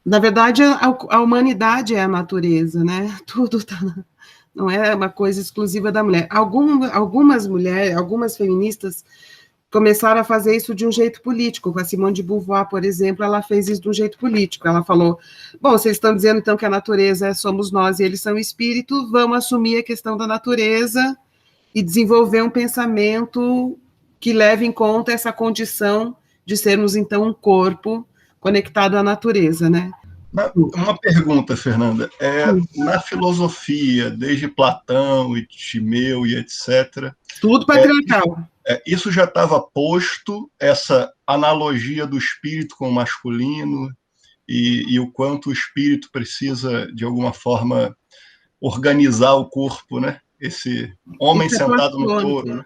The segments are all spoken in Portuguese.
Na verdade, a humanidade é a natureza, né? Tudo tá, não é uma coisa exclusiva da mulher. Algumas mulheres, algumas feministas começaram a fazer isso de um jeito político. A Simone de Beauvoir, por exemplo, ela fez isso de um jeito político. Ela falou, bom, vocês estão dizendo então que a natureza somos nós e eles são espírito, vamos assumir a questão da natureza e desenvolver um pensamento que leve em conta essa condição de sermos, então, um corpo conectado à natureza, né? Uma pergunta, Fernanda. Na filosofia, desde Platão e Timeu e etc., tudo patriarcal. Isso já estava posto, essa analogia do espírito com o masculino e o quanto o espírito precisa, de alguma forma, organizar o corpo, né? Esse homem sentado no touro, né?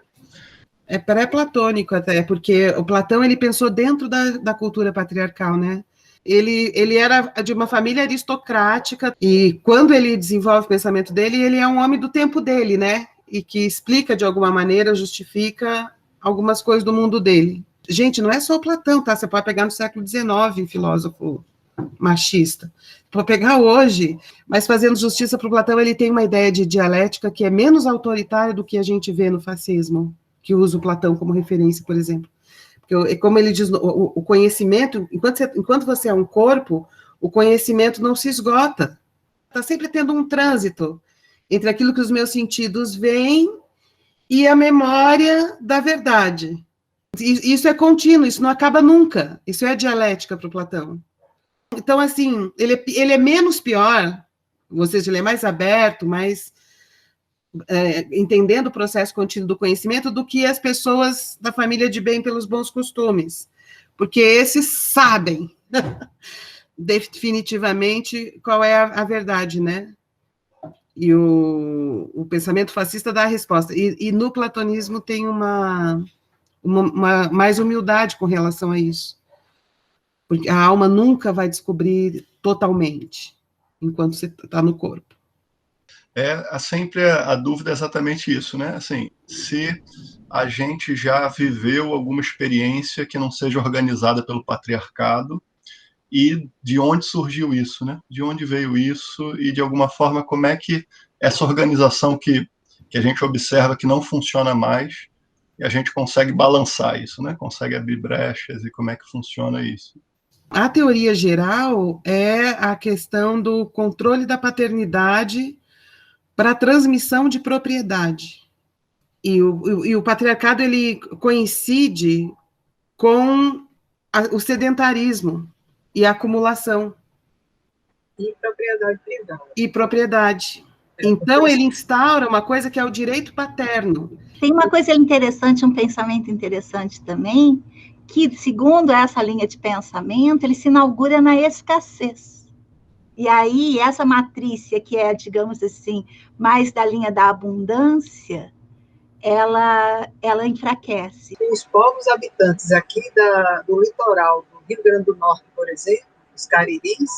É pré-platônico até, porque o Platão ele pensou dentro da cultura patriarcal, né? Ele era de uma família aristocrática e quando ele desenvolve o pensamento dele, ele é um homem do tempo dele, né? E que explica de alguma maneira, justifica algumas coisas do mundo dele. Gente, não é só o Platão, tá? Você pode pegar no século XIX, filósofo machista. Vou pegar hoje, mas fazendo justiça para o Platão, ele tem uma ideia de dialética que é menos autoritária do que a gente vê no fascismo, que usa o Platão como referência, por exemplo. Porque, como ele diz, o conhecimento, enquanto você é um corpo, o conhecimento não se esgota. Está sempre tendo um trânsito entre aquilo que os meus sentidos veem e a memória da verdade. Isso é contínuo, isso não acaba nunca. Isso é dialética para o Platão. Então, assim, ele é menos pior, ou seja, ele é mais aberto, mais entendendo o processo contínuo do conhecimento do que as pessoas da família de bem pelos bons costumes, porque esses sabem definitivamente qual é a verdade, né? E o pensamento fascista dá a resposta. E no platonismo tem uma mais humildade com relação a isso. Porque a alma nunca vai descobrir totalmente, enquanto você está no corpo. Sempre a dúvida é exatamente isso, né? Assim, se a gente já viveu alguma experiência que não seja organizada pelo patriarcado e de onde surgiu isso, né? De onde veio isso e, de alguma forma, como é que essa organização que a gente observa que não funciona mais e a gente consegue balançar isso, né? Consegue abrir brechas e como é que funciona isso? A teoria geral é a questão do controle da paternidade para a transmissão de propriedade. E o patriarcado, ele coincide com o sedentarismo e a acumulação. E propriedade privada. E propriedade. Então, ele instaura uma coisa que é o direito paterno. Tem uma coisa interessante, um pensamento interessante também, que, segundo essa linha de pensamento, ele se inaugura na escassez. E aí, essa matrícia, que é, digamos assim, mais da linha da abundância, ela enfraquece. Os povos habitantes aqui do litoral do Rio Grande do Norte, por exemplo, os cariris,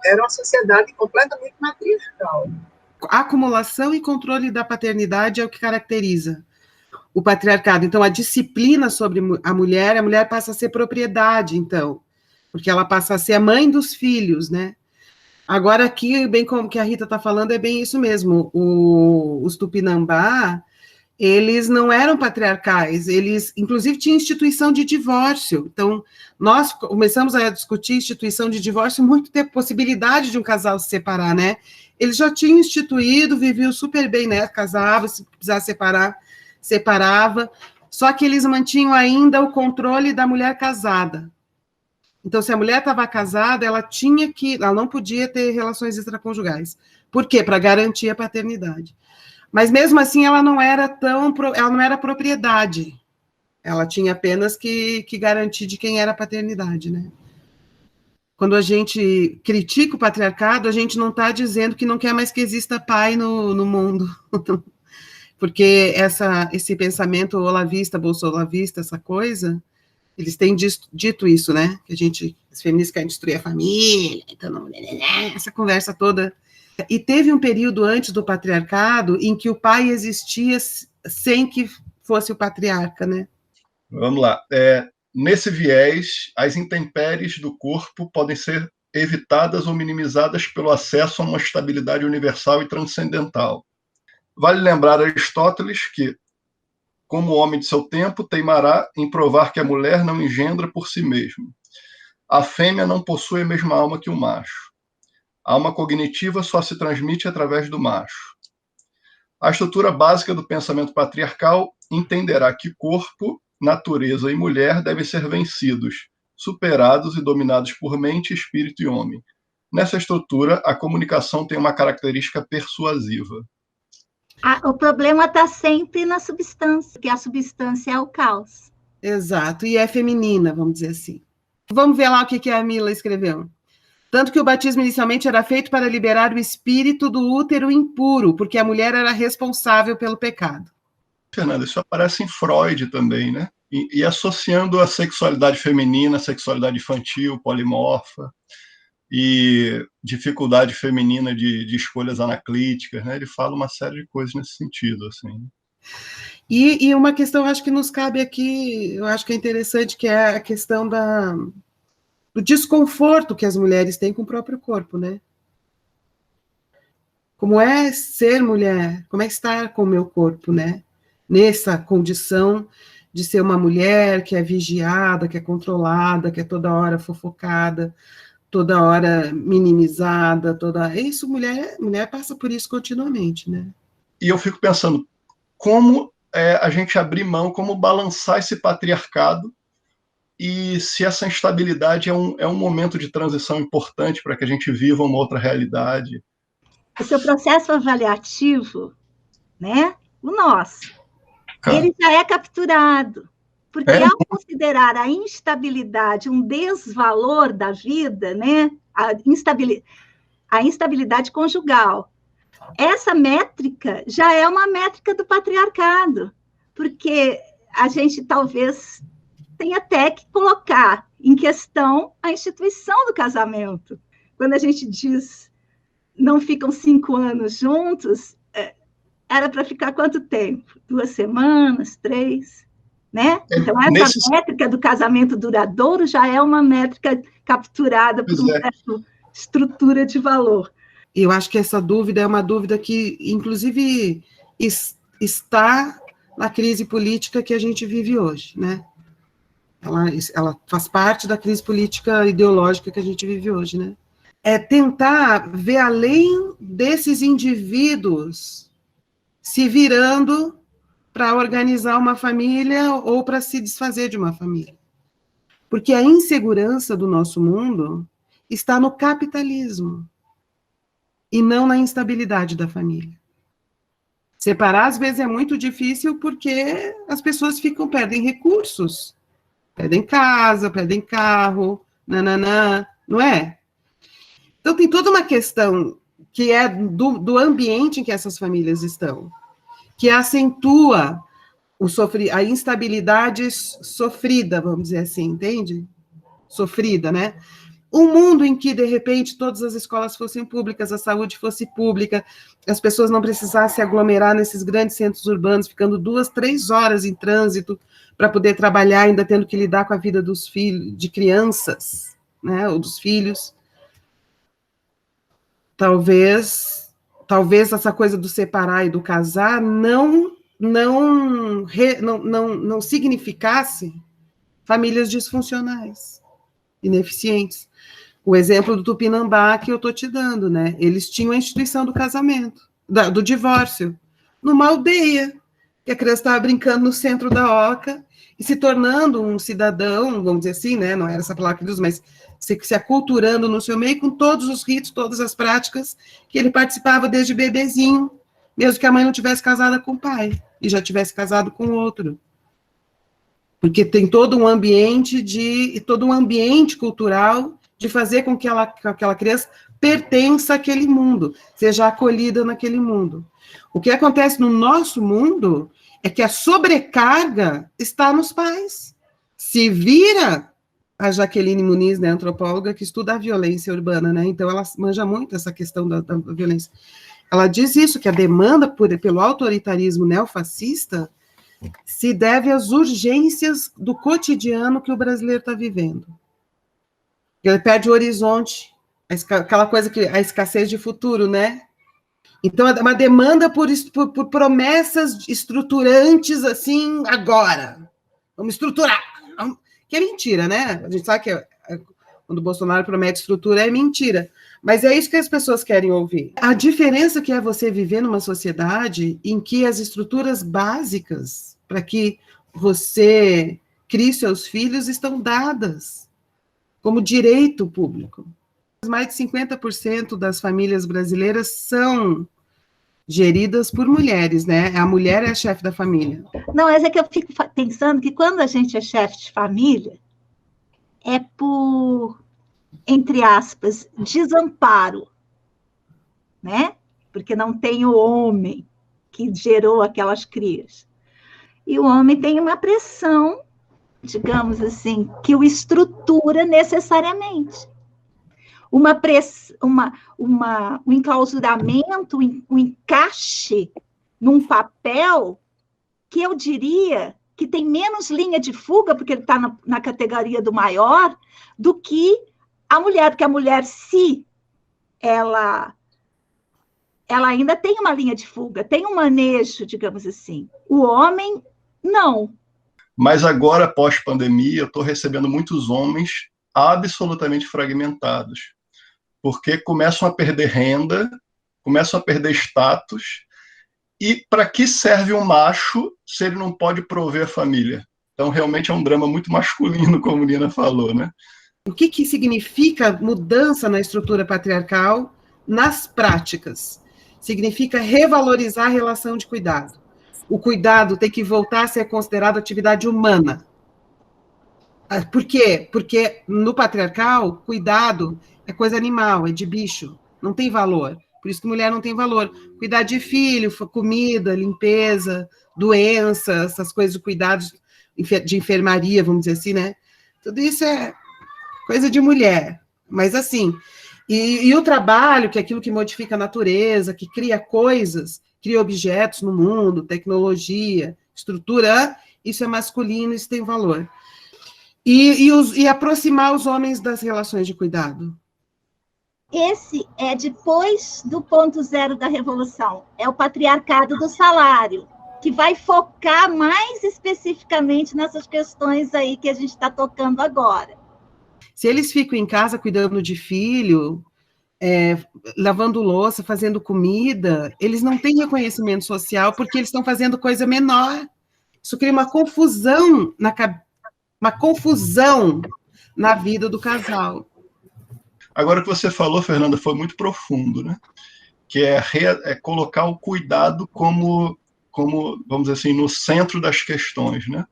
era uma sociedade completamente matriarcal. A acumulação e controle da paternidade é o que caracteriza o patriarcado. Então, a disciplina sobre a mulher passa a ser propriedade, então, porque ela passa a ser a mãe dos filhos, né? Agora, aqui, bem como que a Rita está falando, é bem isso mesmo. Os Tupinambá, eles não eram patriarcais, eles, inclusive, tinham instituição de divórcio. Então, nós começamos a discutir instituição de divórcio muito tempo, possibilidade de um casal se separar, né? Eles já tinham instituído, viviam super bem, né? Casavam, se precisasse separar, separava. Só que eles mantinham ainda o controle da mulher casada. Então, se a mulher estava casada, ela não podia ter relações extraconjugais. Por quê? Para garantir a paternidade. Mas mesmo assim, ela não era propriedade. Ela tinha apenas que garantir de quem era a paternidade, né? Quando a gente critica o patriarcado, a gente não está dizendo que não quer mais que exista pai no mundo. Porque esse pensamento olavista, bolsolavista, essa coisa, eles têm dito isso, né? Que as feministas querem destruir a família, então não, essa conversa toda. E teve um período antes do patriarcado em que o pai existia sem que fosse o patriarca, né? Vamos lá. Nesse viés, as intempéries do corpo podem ser evitadas ou minimizadas pelo acesso a uma estabilidade universal e transcendental. Vale lembrar Aristóteles que, como homem de seu tempo, teimará em provar que a mulher não engendra por si mesma. A fêmea não possui a mesma alma que o macho. A alma cognitiva só se transmite através do macho. A estrutura básica do pensamento patriarcal entenderá que corpo, natureza e mulher devem ser vencidos, superados e dominados por mente, espírito e homem. Nessa estrutura, a comunicação tem uma característica persuasiva. O problema está sempre na substância, que a substância é o caos. Exato, e é feminina, vamos dizer assim. Vamos ver lá o que a Mila escreveu. Tanto que o batismo inicialmente era feito para liberar o espírito do útero impuro, porque a mulher era responsável pelo pecado. Fernanda, isso aparece em Freud também, né? E associando a sexualidade feminina, a sexualidade infantil, polimorfa, e dificuldade feminina de escolhas anaclíticas, né? Ele fala uma série de coisas nesse sentido, assim. E uma questão, acho que nos cabe aqui, eu acho que é interessante, que é a questão do desconforto que as mulheres têm com o próprio corpo, né? Como é ser mulher? Como é estar com o meu corpo, né? Nessa condição de ser uma mulher que é vigiada, que é controlada, que é toda hora fofocada, toda hora minimizada, isso, mulher passa por isso continuamente, né? E eu fico pensando, como a gente abrir mão, como balançar esse patriarcado, e se essa instabilidade é um momento de transição importante para que a gente viva uma outra realidade. O seu processo avaliativo, né? O nosso, ele já é capturado, porque ao considerar a instabilidade um desvalor da vida, né? A instabilidade conjugal, essa métrica já é uma métrica do patriarcado, porque a gente talvez tem até que colocar em questão a instituição do casamento. Quando a gente diz não ficam 5 anos juntos, era para ficar quanto tempo? 2 semanas, 3, né? Então, essa métrica do casamento duradouro já é uma métrica capturada por uma estrutura de valor. Eu acho que essa dúvida é uma dúvida que, inclusive, está na crise política que a gente vive hoje, né? Ela faz parte da crise política ideológica que a gente vive hoje, né? É tentar ver além desses indivíduos se virando para organizar uma família ou para se desfazer de uma família. Porque a insegurança do nosso mundo está no capitalismo e não na instabilidade da família. Separar, às vezes, é muito difícil porque as pessoas perdem recursos. Perdem casa, perdem carro, nananã, não é? Então, tem toda uma questão que é do ambiente em que essas famílias estão, que acentua a instabilidade sofrida, vamos dizer assim, entende? Sofrida, né? Um mundo em que, de repente, todas as escolas fossem públicas, a saúde fosse pública, as pessoas não precisassem aglomerar nesses grandes centros urbanos, ficando 2, 3 horas em trânsito para poder trabalhar, ainda tendo que lidar com a vida dos filhos, de crianças, né, ou dos filhos. Talvez essa coisa do separar e do casar não significasse famílias disfuncionais, ineficientes. O exemplo do Tupinambá que eu estou te dando, né? Eles tinham a instituição do casamento, do divórcio, numa aldeia, que a criança estava brincando no centro da oca e se tornando um cidadão, vamos dizer assim, né? Não era essa palavra que ele usa, mas se aculturando no seu meio com todos os ritos, todas as práticas que ele participava desde bebezinho, mesmo que a mãe não tivesse casada com o pai e já tivesse casado com outro. Porque tem todo um ambiente cultural de fazer com que aquela criança pertença àquele mundo, seja acolhida naquele mundo. O que acontece no nosso mundo é que a sobrecarga está nos pais. Se vira a Jaqueline Muniz, né, antropóloga, que estuda a violência urbana, né? Então ela manja muito essa questão da violência. Ela diz isso, que a demanda pelo autoritarismo neofascista se deve às urgências do cotidiano que o brasileiro está vivendo. Ele perde o horizonte Aquela coisa que a escassez de futuro, né? Então, é uma demanda por promessas estruturantes, assim, agora. Vamos estruturar. Que é mentira, né? A gente sabe que quando o Bolsonaro promete estrutura, é mentira. Mas é isso que as pessoas querem ouvir. A diferença que é você viver numa sociedade em que as estruturas básicas para que você crie seus filhos estão dadas como direito público. Mais de 50% das famílias brasileiras são geridas por mulheres, né? A mulher é a chefe da família. Não, mas é que eu fico pensando que quando a gente é chefe de família, é por, entre aspas, desamparo, né? Porque não tem o homem que gerou aquelas crias. E o homem tem uma pressão, digamos assim, que o estrutura necessariamente. Um enclausuramento, um encaixe num papel que eu diria que tem menos linha de fuga, porque ele está na categoria do maior, do que a mulher, porque a mulher, se ela ainda tem uma linha de fuga, tem um manejo, digamos assim. O homem, não. Mas agora, pós-pandemia, eu estou recebendo muitos homens absolutamente fragmentados, porque começam a perder renda, começam a perder status. E para que serve um macho se ele não pode prover a família? Então, realmente é um drama muito masculino, como a Nina falou, né? O que significa mudança na estrutura patriarcal nas práticas? Significa revalorizar a relação de cuidado. O cuidado tem que voltar a ser considerado atividade humana. Por quê? Porque no patriarcal, cuidado é coisa animal, é de bicho, não tem valor. Por isso que mulher não tem valor. Cuidar de filho, comida, limpeza, doença, essas coisas de cuidados de enfermaria, vamos dizer assim, né? Tudo isso é coisa de mulher. Mas assim, e o trabalho, que é aquilo que modifica a natureza, que cria coisas, cria objetos no mundo, tecnologia, estrutura, isso é masculino, isso tem valor. E aproximar os homens das relações de cuidado. Esse é depois do ponto zero da revolução, é o patriarcado do salário, que vai focar mais especificamente nessas questões aí que a gente está tocando agora. Se eles ficam em casa cuidando de filho, lavando louça, fazendo comida, eles não têm reconhecimento social porque eles estão fazendo coisa menor. Isso cria uma confusão na vida do casal. Agora, o que você falou, Fernanda, foi muito profundo, né? Que é colocar o cuidado como, vamos dizer assim, no centro das questões, né?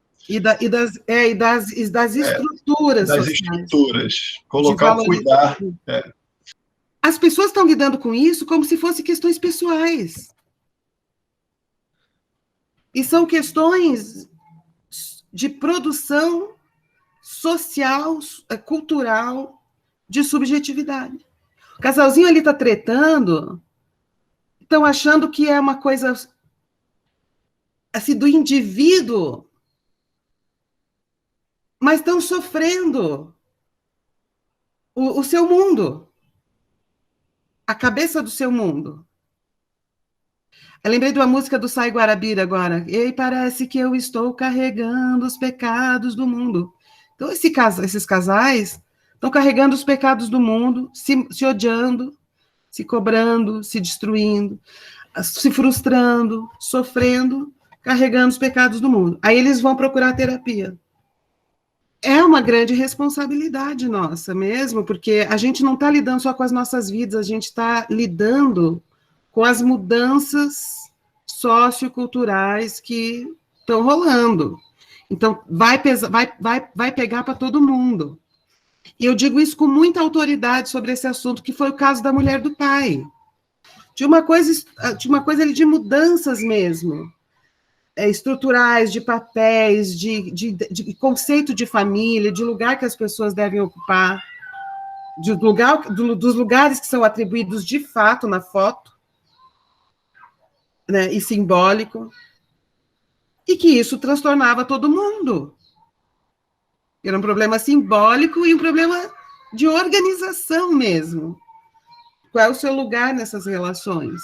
Das estruturas das sociais. Estruturas. Colocar o cuidado. As pessoas estão lidando com isso como se fossem questões pessoais. E são questões de produção social, cultural, de subjetividade. O casalzinho ali está tretando, estão achando que é uma coisa assim, do indivíduo, mas estão sofrendo o seu mundo, a cabeça do seu mundo. Eu lembrei de uma música do Sai Guarabira agora. E parece que eu estou carregando os pecados do mundo. Então, esses casais estão carregando os pecados do mundo, se odiando, se cobrando, se destruindo, se frustrando, sofrendo, carregando os pecados do mundo. Aí eles vão procurar terapia. É uma grande responsabilidade nossa mesmo, porque a gente não está lidando só com as nossas vidas, a gente está lidando com as mudanças socioculturais que estão rolando. Então, vai pegar para todo mundo. E eu digo isso com muita autoridade sobre esse assunto, que foi o caso da mulher do pai. De uma coisa ali de mudanças mesmo, estruturais, de papéis, de conceito de família, de lugar que as pessoas devem ocupar, dos lugares que são atribuídos de fato na foto, né, e simbólico, e que isso transtornava todo mundo. Era um problema simbólico e um problema de organização mesmo. Qual é o seu lugar nessas relações?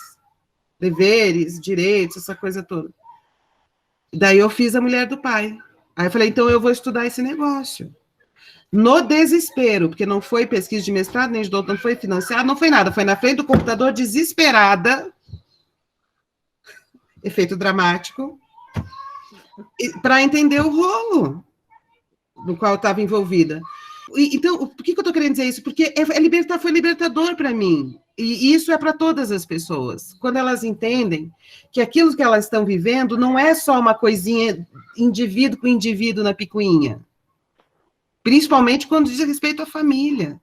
Deveres, direitos, essa coisa toda. Daí eu fiz A Mulher do Pai. Aí eu falei, então eu vou estudar esse negócio. No desespero, porque não foi pesquisa de mestrado, nem de doutorado, não foi financiado, não foi nada. Foi na frente do computador, desesperada, efeito dramático, para entender o rolo no qual eu estava envolvida. Então, por que eu estou querendo dizer isso? Porque foi libertador para mim. E isso é para todas as pessoas. Quando elas entendem que aquilo que elas estão vivendo não é só uma coisinha indivíduo com indivíduo na picuinha. Principalmente quando diz respeito à família.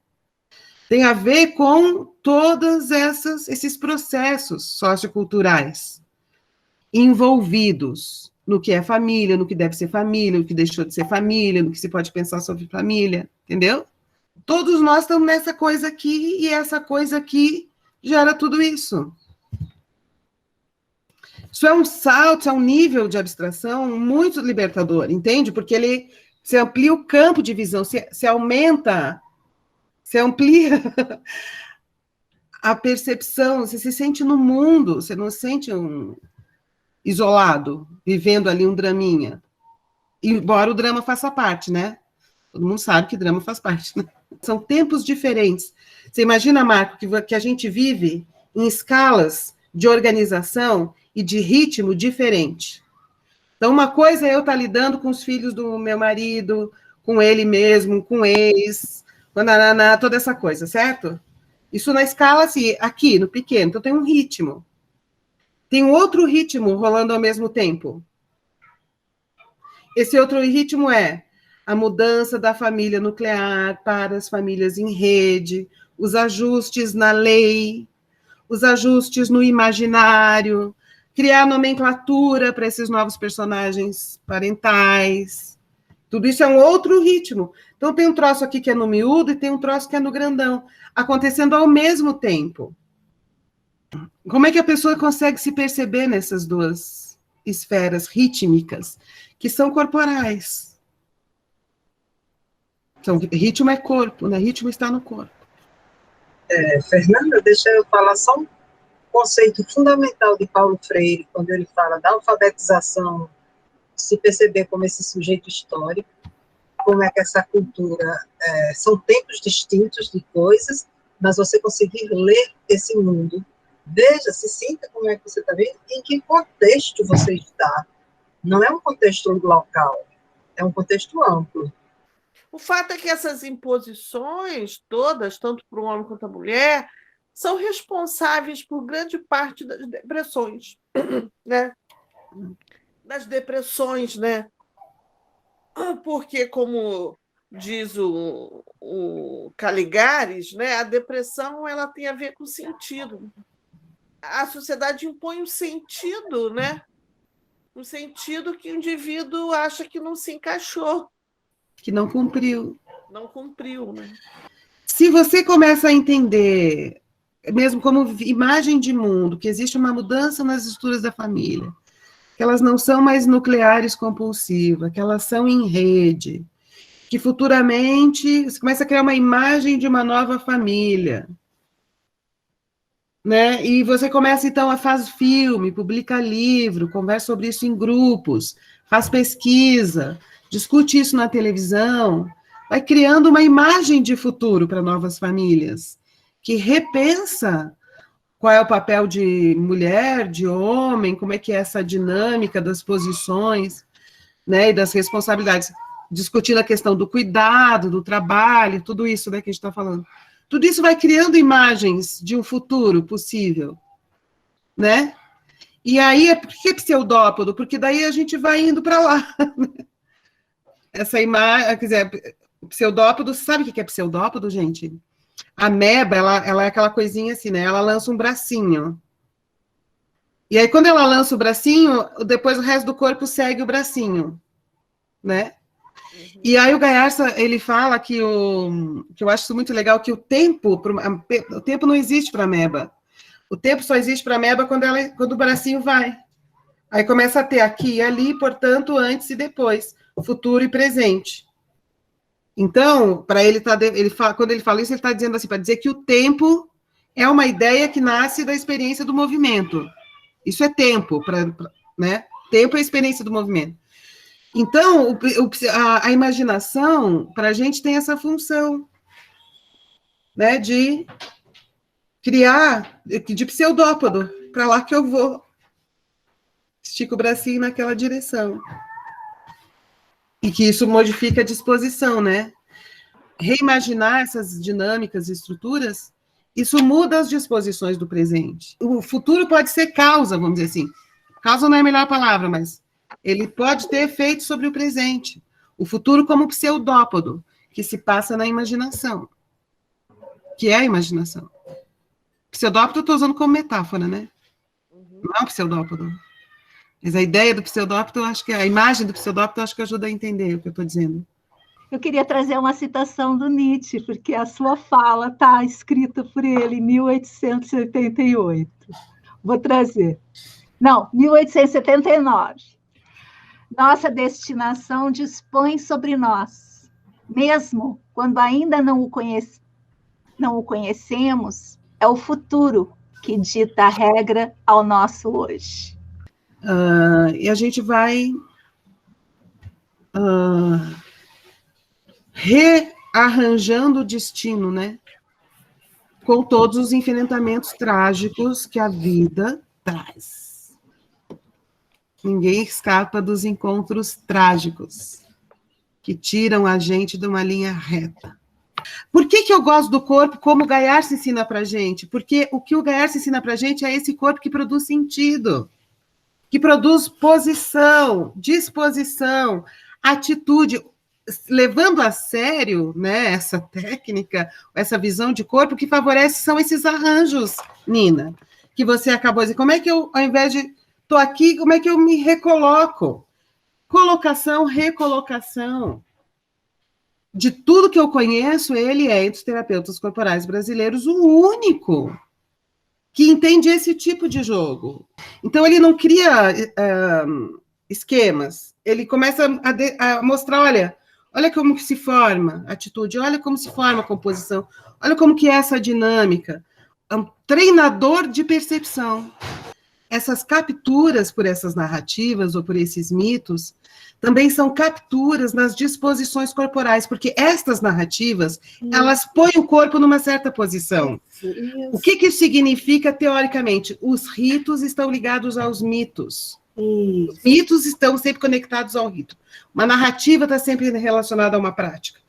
Tem a ver com todos esses processos socioculturais envolvidos no que é família, no que deve ser família, no que deixou de ser família, no que se pode pensar sobre família, entendeu? Todos nós estamos nessa coisa aqui, e essa coisa aqui gera tudo isso. Isso é um salto, é um nível de abstração muito libertador, entende? Porque ele se amplia o campo de visão, se aumenta, se amplia a percepção, você se sente no mundo, você não se sente isolado, vivendo ali um draminha. Embora o drama faça parte, né? Todo mundo sabe que drama faz parte, né? São tempos diferentes. Você imagina, Marco, que a gente vive em escalas de organização e de ritmo diferente. Então, uma coisa é eu estar lidando com os filhos do meu marido, com ele mesmo, com ex, toda essa coisa, certo? Isso na escala, assim, aqui, no pequeno. Então, tem um ritmo. Tem um outro ritmo rolando ao mesmo tempo. Esse outro ritmo é a mudança da família nuclear para as famílias em rede, os ajustes na lei, os ajustes no imaginário, criar nomenclatura para esses novos personagens parentais. Tudo isso é um outro ritmo. Então, tem um troço aqui que é no miúdo e tem um troço que é no grandão, acontecendo ao mesmo tempo. Como é que a pessoa consegue se perceber nessas duas esferas rítmicas, que são corporais? Então, ritmo é corpo, né? Ritmo está no corpo. Fernanda, deixa eu falar só um conceito fundamental de Paulo Freire, quando ele fala da alfabetização, se perceber como esse sujeito histórico, como é que essa cultura, são tempos distintos de coisas, mas você conseguir ler esse mundo. Veja, se sinta como é que você está vendo, em que contexto você está. Não é um contexto local, é um contexto amplo. O fato é que essas imposições todas, tanto para o homem quanto a mulher, são responsáveis por grande parte das depressões, né? Das depressões, né? Porque, como diz o Caligares, né, a depressão ela tem a ver com sentido. A sociedade impõe um sentido, né? Um sentido que o indivíduo acha que não se encaixou. Que não cumpriu. Não cumpriu, né? Se você começa a entender, mesmo como imagem de mundo, que existe uma mudança nas estruturas da família, que elas não são mais nucleares compulsivas, que elas são em rede, que futuramente você começa a criar uma imagem de uma nova família, né? E você começa, então, a fazer filme, publica livro, conversa sobre isso em grupos, faz pesquisa, discute isso na televisão, vai criando uma imagem de futuro para novas famílias, que repensa qual é o papel de mulher, de homem, como é que é essa dinâmica das posições, né, e das responsabilidades, discutindo a questão do cuidado, do trabalho, tudo isso, né, que a gente está falando. Tudo isso vai criando imagens de um futuro possível, né? E aí, por que é pseudópodo? Porque daí a gente vai indo para lá. Essa imagem, quer dizer, pseudópodo, sabe o que é pseudópodo, gente? A ameba, ela é aquela coisinha assim, né? Ela lança um bracinho. E aí, quando ela lança o bracinho, depois o resto do corpo segue o bracinho, né? E aí o Gaiarsa, ele fala que eu acho isso muito legal, que o tempo não existe para a ameba. O tempo só existe para a ameba quando o bracinho vai. Aí começa a ter aqui e ali, portanto, antes e depois, futuro e presente. Então, para ele quando ele fala isso, ele está dizendo assim, para dizer que o tempo é uma ideia que nasce da experiência do movimento. Isso é tempo, né? Tempo é a experiência do movimento. Então, a imaginação, para a gente, tem essa função, né, de criar, de pseudópodo, para lá que eu vou. Estica o bracinho naquela direção. E que isso modifica a disposição, né? Reimaginar essas dinâmicas e estruturas, isso muda as disposições do presente. O futuro pode ser causa, vamos dizer assim. Causa não é a melhor palavra, mas ele pode ter efeito sobre o presente. O futuro como pseudópodo, que se passa na imaginação. Que é a imaginação. Pseudópodo eu estou usando como metáfora, né? Não é um pseudópodo. Mas a ideia do pseudópodo, eu acho que a imagem do pseudópodo, eu acho que ajuda a entender o que eu estou dizendo. Eu queria trazer uma citação do Nietzsche, porque a sua fala está escrita por ele em 1878. Vou trazer. Não, 1879. Nossa destinação dispõe sobre nós, mesmo quando ainda não o conhecemos, é o futuro que dita a regra ao nosso hoje. E a gente vai rearranjando o destino, né? Com todos os enfrentamentos trágicos que a vida traz. Ninguém escapa dos encontros trágicos que tiram a gente de uma linha reta. Por que eu gosto do corpo como o Gaiarsa ensina pra gente? Porque o que o Gaiarsa ensina pra gente é esse corpo que produz sentido, que produz posição, disposição, atitude, levando a sério, né, essa técnica, essa visão de corpo, que favorece são esses arranjos, Nina, que você acabou de dizer. Como é que eu, ao invés de estou aqui, como é que eu me recoloco? Colocação, recolocação. De tudo que eu conheço, ele é, entre os terapeutas corporais brasileiros, o único que entende esse tipo de jogo. Então, ele não cria esquemas, ele começa a mostrar, olha como que se forma a atitude, olha como se forma a composição, olha como que é essa dinâmica. É um treinador de percepção. Essas capturas por essas narrativas ou por esses mitos também são capturas nas disposições corporais, porque estas narrativas, elas põem o corpo numa certa posição. Isso. O que isso significa teoricamente? Os ritos estão ligados aos mitos. Isso. Os mitos estão sempre conectados ao rito. Uma narrativa está sempre relacionada a uma prática.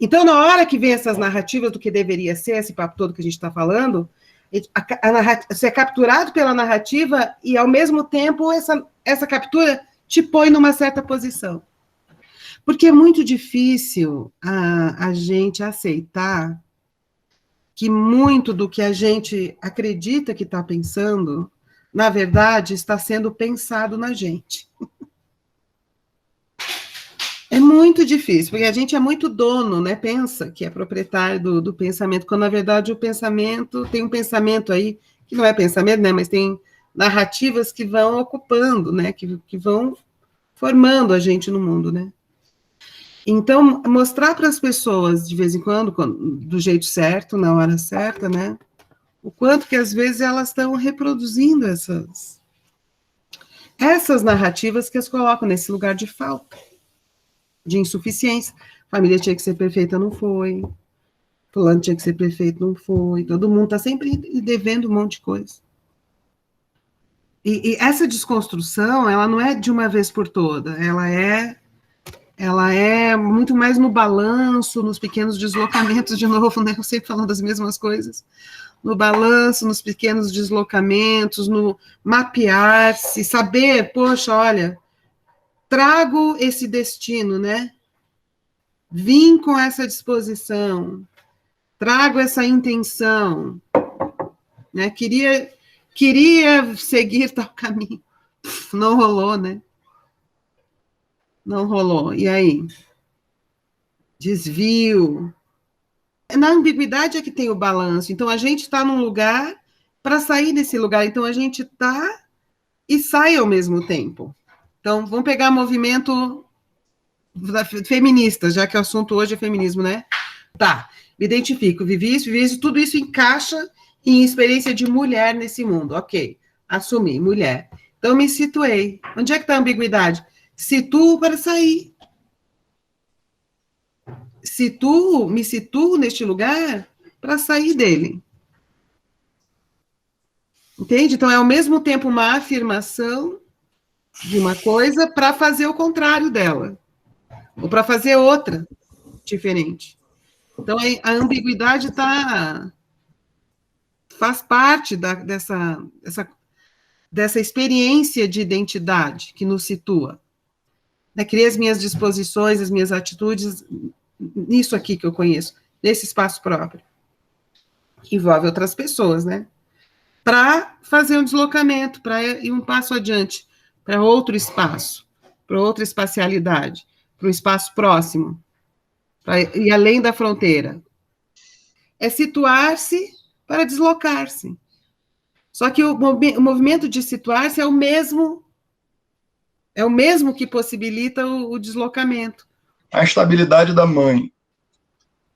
Então, na hora que vem essas narrativas do que deveria ser, esse papo todo que a gente está falando, você é capturado pela narrativa e, ao mesmo tempo, essa captura te põe numa certa posição. Porque é muito difícil a gente aceitar que muito do que a gente acredita que está pensando, na verdade, está sendo pensado na gente. É muito difícil, porque a gente é muito dono, né? Pensa que é proprietário do pensamento, quando, na verdade, o pensamento, tem um pensamento aí, que não é pensamento, né? Mas tem narrativas que vão ocupando, né? Que vão formando a gente no mundo, né? Então, mostrar para as pessoas, de vez em quando, do jeito certo, na hora certa, né? O quanto que, às vezes, elas estão reproduzindo essas narrativas que as colocam nesse lugar de falta, de insuficiência. Família tinha que ser perfeita, não foi. Fulano tinha que ser perfeito, não foi. Todo mundo está sempre devendo um monte de coisa. E essa desconstrução, ela não é de uma vez por toda, ela é muito mais no balanço, nos pequenos deslocamentos, de novo, né? Eu sempre falando das mesmas coisas. No balanço, nos pequenos deslocamentos, no mapear-se, saber, poxa, olha, trago esse destino, né? Vim com essa disposição, trago essa intenção, né? Queria seguir tal caminho, não rolou, né? Não rolou. E aí? Desvio. Na ambiguidade é que tem o balanço. Então, a gente está num lugar para sair desse lugar. Então, a gente está e sai ao mesmo tempo. Então, vamos pegar movimento feminista, já que o assunto hoje é feminismo, né? Tá, me identifico, vivi isso, tudo isso encaixa em experiência de mulher nesse mundo. Ok, assumi, mulher. Então, me situei. Onde é que está a ambiguidade? Situo para sair. Me situo neste lugar para sair dele. Entende? Então, é ao mesmo tempo uma afirmação de uma coisa para fazer o contrário dela. Ou para fazer outra diferente. Então, a ambiguidade faz parte dessa experiência de identidade que nos situa. Criei as minhas disposições, as minhas atitudes, nisso aqui que eu conheço, nesse espaço próprio, que envolve outras pessoas, né? Para fazer um deslocamento, para ir um passo adiante, para outro espaço, para outra espacialidade, para um espaço próximo, para ir além da fronteira. É situar-se para deslocar-se. Só que o movimento de situar-se é o mesmo que possibilita o deslocamento. A estabilidade da mãe.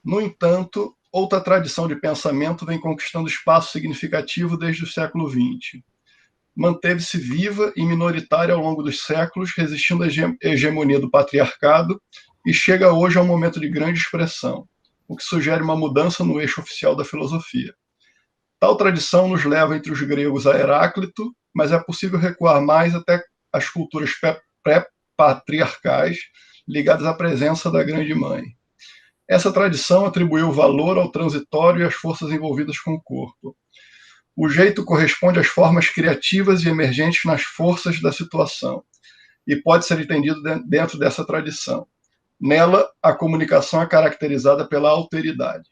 No entanto, outra tradição de pensamento vem conquistando espaço significativo desde o século XX. Manteve-se viva e minoritária ao longo dos séculos, resistindo à hegemonia do patriarcado, e chega hoje a um momento de grande expressão, o que sugere uma mudança no eixo oficial da filosofia. Tal tradição nos leva entre os gregos a Heráclito, mas é possível recuar mais até as culturas pré-patriarcais ligadas à presença da Grande Mãe. Essa tradição atribuiu valor ao transitório e às forças envolvidas com o corpo. O jeito corresponde às formas criativas e emergentes nas forças da situação, e pode ser entendido dentro dessa tradição. Nela, a comunicação é caracterizada pela alteridade.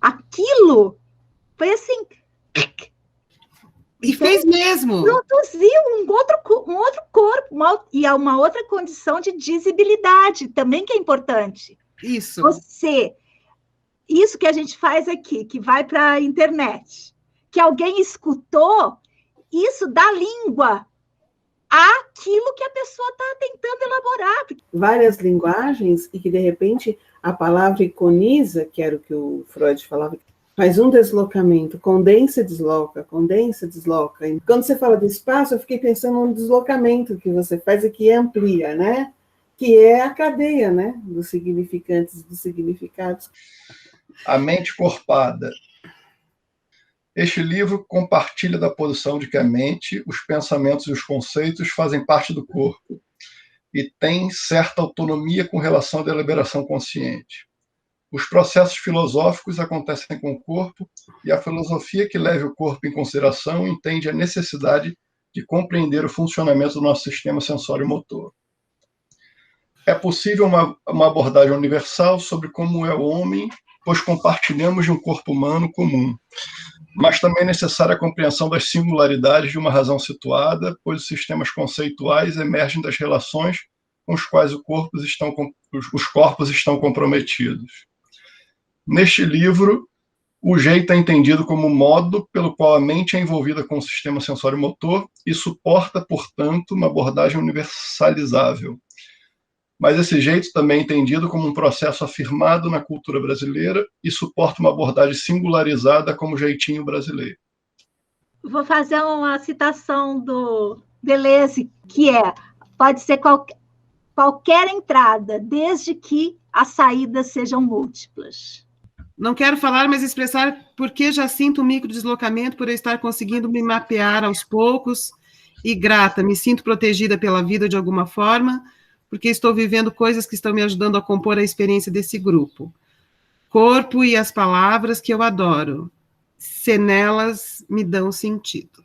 Aquilo foi assim... E fez mesmo. Produziu um outro corpo, uma outra condição de dizibilidade, também que é importante. Isso. Isso que a gente faz aqui, que vai para a internet, que alguém escutou, isso dá língua àquilo que a pessoa está tentando elaborar. Várias linguagens e que, de repente, a palavra iconiza, que era o que o Freud falava, faz um deslocamento, condensa e desloca, condensa e desloca. E quando você fala de espaço, eu fiquei pensando no deslocamento que você faz e que amplia, né? Que é a cadeia, né? Dos significantes e dos significados. A mente corpada. Este livro compartilha da posição de que a mente, os pensamentos e os conceitos fazem parte do corpo e tem certa autonomia com relação à deliberação consciente. Os processos filosóficos acontecem com o corpo e a filosofia que leve o corpo em consideração entende a necessidade de compreender o funcionamento do nosso sistema sensório-motor. É possível uma abordagem universal sobre como é o homem, pois compartilhamos de um corpo humano comum. Mas também é necessária a compreensão das singularidades de uma razão situada, pois os sistemas conceituais emergem das relações com os quais os corpos estão comprometidos. Neste livro, o jeito é entendido como o modo pelo qual a mente é envolvida com o sistema sensório-motor e suporta, portanto, uma abordagem universalizável. Mas esse jeito também é entendido como um processo afirmado na cultura brasileira e suporta uma abordagem singularizada como jeitinho brasileiro. Vou fazer uma citação do Deleuze, que pode ser qualquer entrada, desde que as saídas sejam múltiplas. Não quero falar, mas expressar porque já sinto um microdeslocamento por eu estar conseguindo me mapear aos poucos e grata, me sinto protegida pela vida de alguma forma, porque estou vivendo coisas que estão me ajudando a compor a experiência desse grupo. Corpo e as palavras que eu adoro, se nelas me dão sentido.